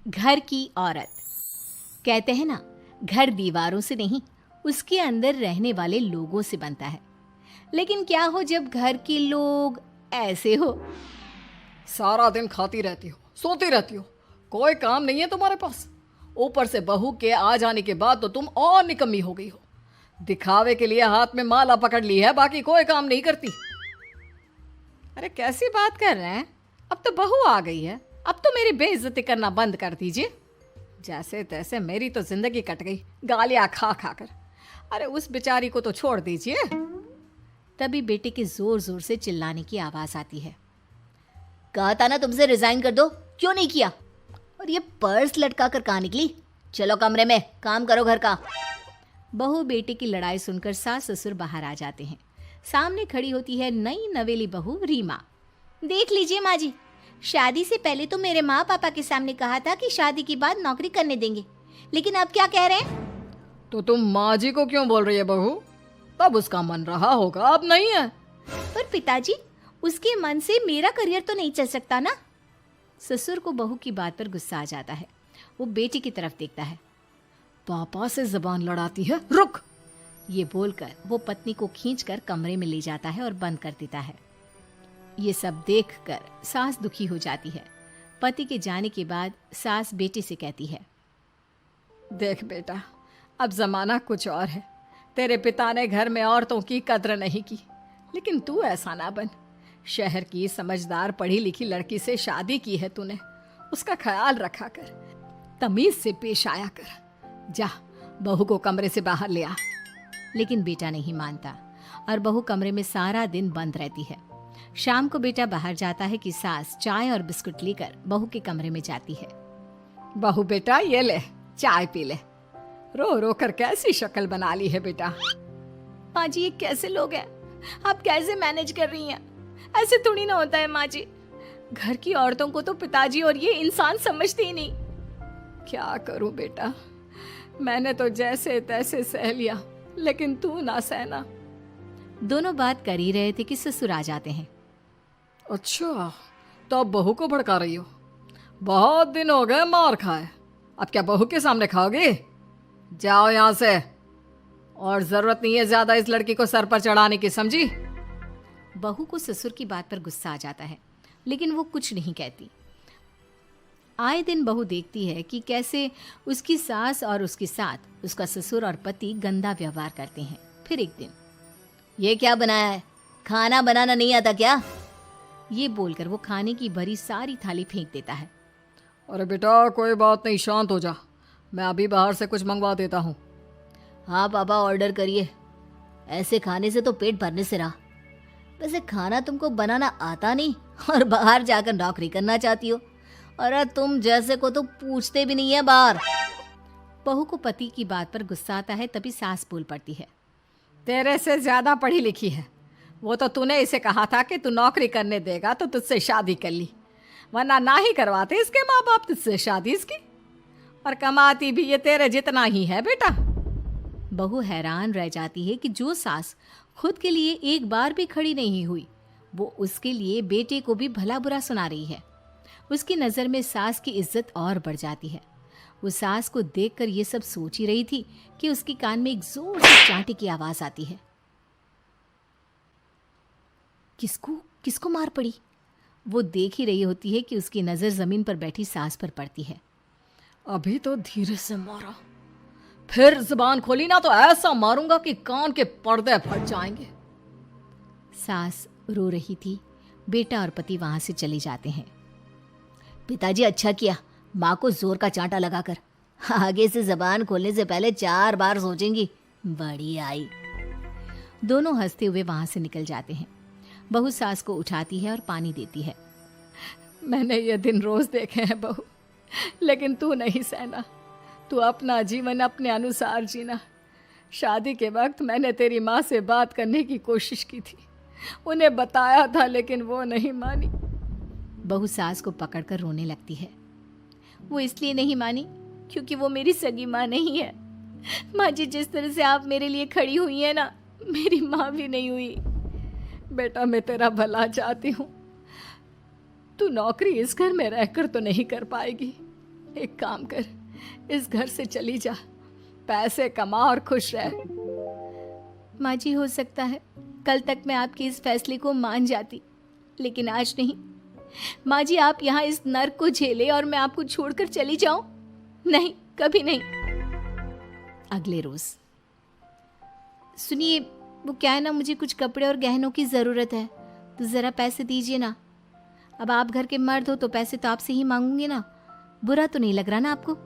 घर की औरत। कहते हैं ना, घर दीवारों से नहीं, उसके अंदर रहने वाले लोगों से बनता है। लेकिन क्या हो जब घर के लोग ऐसे हो? सारा दिन खाती रहती हो, सोती रहती हो, कोई काम नहीं है तुम्हारे पास। ऊपर से बहू के आ जाने के बाद तो तुम और निकम्मी हो गई हो। दिखावे के लिए हाथ में माला पकड़ ली है, बाकी कोई काम नहीं करती। अरे कैसी बात कर रहे हैं? अब तो बहू आ गई है, अब तो मेरी बेइज्जती करना बंद कर दीजिए। जैसे तैसे मेरी तो जिंदगी कट गई, गालियां खा खा कर। अरे उस बेचारी को तो छोड़ दीजिए। तभी बेटे के जोर जोर से चिल्लाने की आवाज आती है। कहा था ना तुमसे रिजाइन कर दो, क्यों नहीं किया? और ये पर्स लटका कर कहाँ निकली? चलो कमरे में, काम करो घर का। बहू बेटे की लड़ाई सुनकर सास ससुर बाहर आ जाते हैं। सामने खड़ी होती है नई नवेली बहू रीमा। देख लीजिए माँ जी, शादी से पहले तो मेरे माँ पापा के सामने कहा था कि शादी के बाद नौकरी करने देंगे, लेकिन अब क्या कह रहे हैं? तो तुम माँ जी को क्यों बोल रही है बहू? तब उसका मन रहा होगा, अब नहीं है। पर पिताजी, उसके मन से मेरा करियर तो नहीं चल सकता ना। ससुर को बहू की बात पर गुस्सा आ जाता है। वो बेटी की तरफ देखता है। पापा से जबान लड़ाती है, रुक। ये बोलकर वो पत्नी को खींचकर कमरे में ले जाता है और बंद कर देता है। ये सब देखकर सास दुखी हो जाती है। पति के जाने के बाद सास बेटी से कहती है, देख बेटा, अब जमाना कुछ और है। तेरे पिता ने घर में औरतों की कद्र नहीं की, लेकिन तू ऐसा ना बन। शहर की समझदार पढ़ी लिखी लड़की से शादी की है तूने, उसका ख्याल रखा कर, तमीज से पेश आया कर। जा, बहू को कमरे से बाहर ले आ। लेकिन बेटा नहीं मानता और बहू कमरे में सारा दिन बंद रहती है। शाम को बेटा बाहर जाता है कि सास चाय और बिस्कुट लेकर बहू के कमरे में जाती है। बहू बेटा ये ले, चाय पी ले। रो रो कर कैसी शक्ल बना ली है बेटा। माँ जी, ये कैसे लोग हैं? आप कैसे मैनेज कर रही हैं? ऐसे थोड़ी ना होता है माँ जी। घर की औरतों को तो पिताजी और ये इंसान समझते ही नहीं। क्या करूं बेटा, मैंने तो जैसे तैसे सह लिया, लेकिन तू ना सहना। दोनों बात कर ही रहे थे कि ससुर आ जाते हैं। अच्छा, तो अब बहू को भड़का रही हो? बहुत दिन हो गए मार खाए, अब क्या बहू के सामने खाओगे? जाओ यहाँ से, और जरूरत नहीं है ज्यादा इस लड़की को सर पर चढ़ाने की, समझी? बहू को ससुर की बात पर गुस्सा आ जाता है, लेकिन वो कुछ नहीं कहती। आए दिन बहू देखती है कि कैसे उसकी सास और उसके साथ उसका ससुर और पति गंदा व्यवहार करते हैं। फिर एक दिन, ये क्या बनाया है? खाना बनाना नहीं आता क्या? ये बोलकर वो खाने की भरी सारी थाली फेंक देता है। अरे बेटा कोई बात नहीं, शांत हो जा, मैं अभी बाहर से कुछ मंगवा देता हूँ। हाँ पापा, ऑर्डर करिए। ऐसे खाने से तो पेट भरने से रहा। वैसे खाना तुमको बनाना आता नहीं और बाहर जाकर नौकरी करना चाहती हो। अरे तुम जैसे को तो पूछते भी नहीं है बाहर। बहू को पति की बात पर गुस्सा आता है, तभी सास बोल पड़ती है। तेरे से ज्यादा पढ़ी लिखी है, वो तो तूने इसे कहा था कि तू नौकरी करने देगा तो तुझसे शादी कर ली, वरना ना ही करवाते इसके माँ बाप तुझसे शादी इसकी। और कमाती भी ये तेरे जितना ही है बेटा। बहू हैरान रह जाती है कि जो सास खुद के लिए एक बार भी खड़ी नहीं हुई, वो उसके लिए बेटे को भी भला बुरा सुना रही है। उसकी नज़र में सास की इज्जत और बढ़ जाती है। वो सास को देखकर ये सब सोच ही रही थी कि उसके कान में एक जोर से चांटे की आवाज आती है। किसको किसको मार पड़ी? वो देख ही रही होती है कि उसकी नज़र जमीन पर बैठी सास पर पड़ती है। अभी तो धीरे से मारा, फिर जुबान खोली ना तो ऐसा मारूंगा कि कान के पर्दे फट जाएंगे। सास रो रही थी। बेटा और पति वहां से चले जाते हैं। पिताजी अच्छा किया माँ को जोर का चांटा लगाकर, आगे से जबान खोलने से पहले 4 बार सोचेंगी। बड़ी आई। दोनों हंसते हुए वहां से निकल जाते हैं। बहू सास को उठाती है और पानी देती है। मैंने ये दिन रोज देखे हैं बहू, लेकिन तू नहीं सहना। तू अपना जीवन अपने अनुसार जीना। शादी के वक्त मैंने तेरी माँ से बात करने की कोशिश की थी, उन्हें बताया था, लेकिन वो नहीं मानी। बहू सास को पकड़कर रोने लगती है। वो इसलिए नहीं मानी क्योंकि वो मेरी सगी माँ नहीं है। माँ जी, जिस तरह से आप मेरे लिए खड़ी हुई है ना, मेरी माँ भी नहीं हुई। बेटा मैं तेरा भला चाहती हूँ, तू नौकरी इस घर में रहकर तो नहीं कर पाएगी, एक काम कर, इस घर से चली जा, पैसे कमा और खुश रह। माँ जी, हो सकता है कल तक मैं आपके इस फैसले को मान जाती, लेकिन आज नहीं। माँ जी, आप यहाँ इस नर्क को झेले और मैं आपको छोड़कर चली जाऊं? नहीं, कभी नहीं। अगले रोज, सुनिए, वो क्या है ना, मुझे कुछ कपड़े और गहनों की ज़रूरत है, तो ज़रा पैसे दीजिए ना। अब आप घर के मर्द हो तो पैसे तो आपसे ही मांगूंगे ना। बुरा तो नहीं लग रहा ना आपको?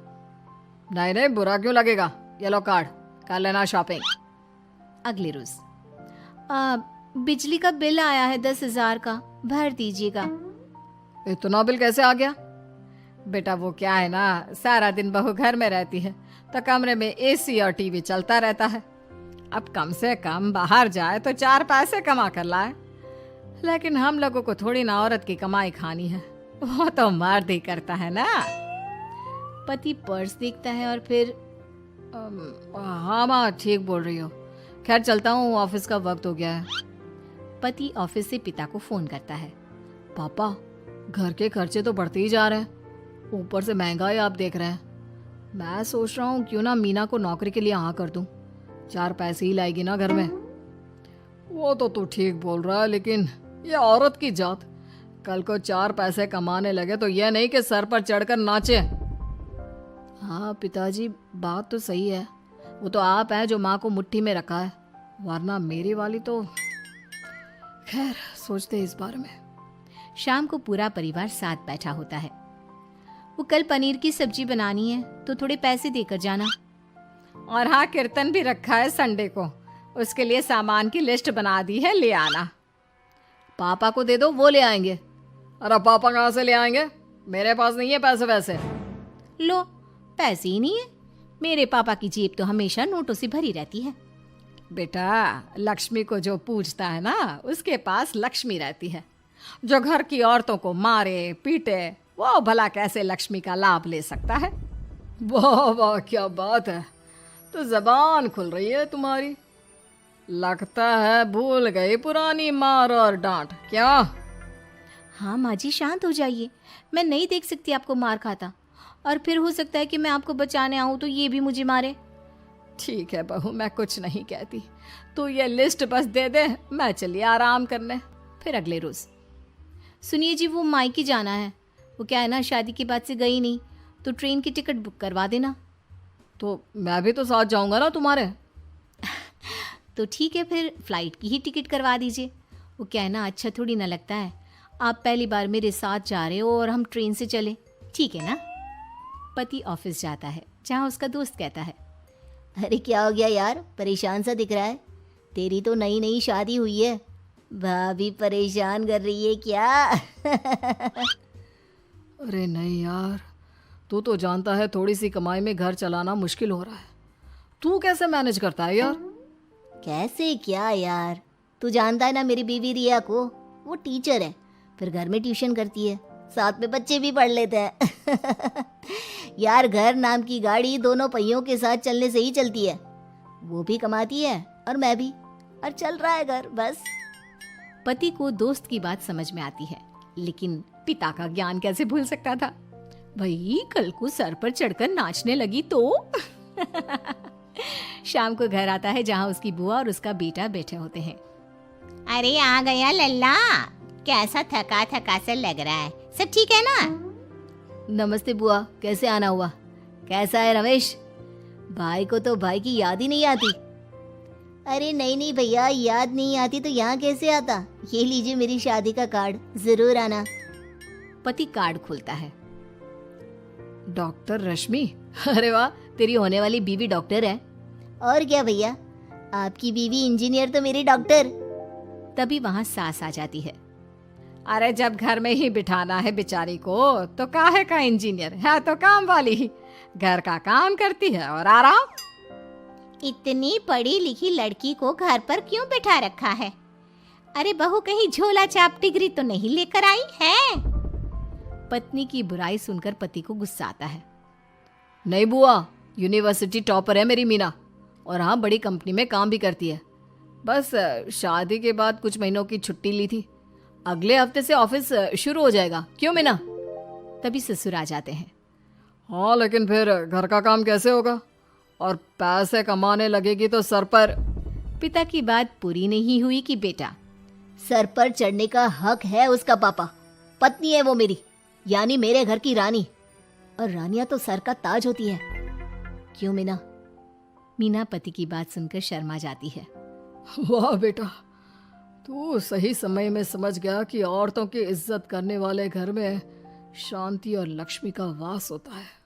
नहीं नहीं, बुरा क्यों लगेगा, ये लो कार्ड, कर लेना शॉपिंग। अगले रोज, बिजली का बिल आया है 10,000 का, भर दीजिएगा। इतना बिल कैसे आ गया? बेटा वो क्या है ना, सारा दिन बहू घर में रहती है तो कमरे में एसी और टीवी चलता रहता है। अब कम से कम बाहर जाए तो 4 पैसे कमा कर लाए, लेकिन हम लोगों को थोड़ी ना औरत की कमाई खानी है, वो तो मर्द ही करता है ना। पति पर्स देखता है और फिर हाँ माँ, ठीक बोल रही हो, खैर चलता हूँ, ऑफिस का वक्त हो गया है। पति ऑफिस से पिता को फोन करता है। पापा, घर के खर्चे तो बढ़ते ही जा रहे हैं, ऊपर से महंगाई आप देख रहे हैं। मैं सोच रहा हूँ क्यों ना मीना को नौकरी के लिए हाँ कर दूँ, 4 पैसे ही लाएगी ना घर में। वो तो तू ठीक बोल रहा है, लेकिन ये औरत की जात, कल को 4 पैसे कमाने लगे तो यह नहीं कि सर पर चढ़कर नाचे। हाँ पिताजी, बात तो सही है, वो तो आप हैं जो माँ को मुट्ठी में रखा है, वरना मेरी वाली तो। खैर, सोचते इस बारे में। शाम को पूरा परिवार साथ बैठा होता है। वो कल पनीर की सब्जी बनानी है तो थोड़े पैसे देकर जाना। और हाँ, कीर्तन भी रखा है संडे को, उसके लिए सामान की लिस्ट बना दी है, ले आना। पापा को दे दो, वो ले आएंगे। अरे पापा कहाँ से ले आएंगे, मेरे पास नहीं है पैसे वैसे। लो, पैसे ही नहीं है? मेरे पापा की जेब तो हमेशा नोटों से भरी रहती है। बेटा, लक्ष्मी को जो पूजता है ना, उसके पास लक्ष्मी रहती है। जो घर की औरतों को मारे पीटे, वो भला कैसे लक्ष्मी का लाभ ले सकता है? वाह वाह, क्या बात है, तो जबान खुल रही है तुम्हारी। लगता है भूल गई पुरानी मार और डांट, क्या? हाँ माँ जी, शांत हो जाइए, मैं नहीं देख सकती आपको मार खाता, और फिर हो सकता है कि मैं आपको बचाने आऊँ तो ये भी मुझे मारे। ठीक है बहू, मैं कुछ नहीं कहती, तू ये लिस्ट बस दे दे, मैं चलिए आराम करने। फिर अगले रोज, सुनिए जी, वो मायके जाना है, वो क्या है ना, शादी के बाद से गई नहीं, तो ट्रेन की टिकट बुक करवा देना। तो मैं भी तो साथ जाऊंगा ना तुम्हारे। तो ठीक है, फिर फ्लाइट की ही टिकट करवा दीजिए। वो क्या है ना, अच्छा थोड़ी ना लगता है, आप पहली बार मेरे साथ जा रहे हो और हम ट्रेन से चले, ठीक है ना? पति ऑफिस जाता है, जहाँ उसका दोस्त कहता है, अरे क्या हो गया यार, परेशान सा दिख रहा है, तेरी तो नई नई शादी हुई है, भाभी परेशान कर रही है क्या? अरे नहीं यार, तू तो जानता है थोड़ी सी कमाई में घर चलाना मुश्किल हो रहा है, तू कैसे मैनेज करता है यार? कैसे क्या यार, तू जानता है ना मेरी बीवी रिया को, वो टीचर है, फिर घर में ट्यूशन करती है, साथ में बच्चे भी पढ़ लेते हैं। यार, घर नाम की गाड़ी दोनों पहियों के साथ चलने से ही चलती है, वो भी कमाती है और मैं भी, और चल रहा है घर बस। पति को दोस्त की बात समझ में आती है, लेकिन पिता का ज्ञान कैसे भूल सकता था? भाई, कल को सर पर चढ़कर नाचने लगी तो। शाम को घर आता है, जहाँ उसकी बुआ और उसका बेटा बैठे होते हैं। अरे आ गया लल्ला, कैसा थका थका सा लग रहा है, सब ठीक है ना? नमस्ते बुआ, कैसे आना हुआ? कैसा है रमेश? भाई को तो भाई की याद ही नहीं आती। अरे नहीं नहीं भैया, याद नहीं आती तो यहाँ कैसे आता, ये लीजिए मेरी शादी का कार्ड, जरूर आना। पति कार्ड खोलता है। डॉक्टर रश्मि, अरे वाह, तेरी होने वाली बीवी डॉक्टर है। और क्या भैया, आपकी बीवी इंजीनियर तो मेरी डॉक्टर। तभी वहाँ सास आ जाती है। अरे जब घर में ही बिठाना है बेचारी को, तो काहे का इंजीनियर है, तो काम वाली ही, घर का काम करती है और आराम। इतनी पढ़ी लिखी लड़की को घर पर क्यों बिठा रखा है? अरे बहू कहीं झोला छाप डिग्री तो नहीं लेकर आई है? पत्नी की बुराई सुनकर पति को गुस्सा आता है। नहीं बुआ, यूनिवर्सिटी टॉपर है मेरी मीना, और हाँ, बड़ी कंपनी में काम भी करती है। बस शादी के बाद कुछ महीनों की छुट्टी ली थी, अगले हफ्ते से ऑफिस शुरू हो जाएगा। क्यों मीना? तभी ससुर आ जाते हैं। हाँ, लेकिन फिर घर का काम कैसे होगा? और पैसे कमाने लगेगी तो सर पर। पिता की बात पूरी नहीं हुई कि बेटा, सर पर चढ़ने का हक है उसका पापा। पत्नी है वो मेरी, यानी मेरे घर की रानी। और रानियां तो सर का ताज होती है। क्यों मीना? मीना पति की बात सुनकर शर्मा जाती है। वाह बेटा, तू सही समय में समझ गया कि औरतों की इज्जत करने वाले घर में शांति और लक्ष्मी का वास होता है।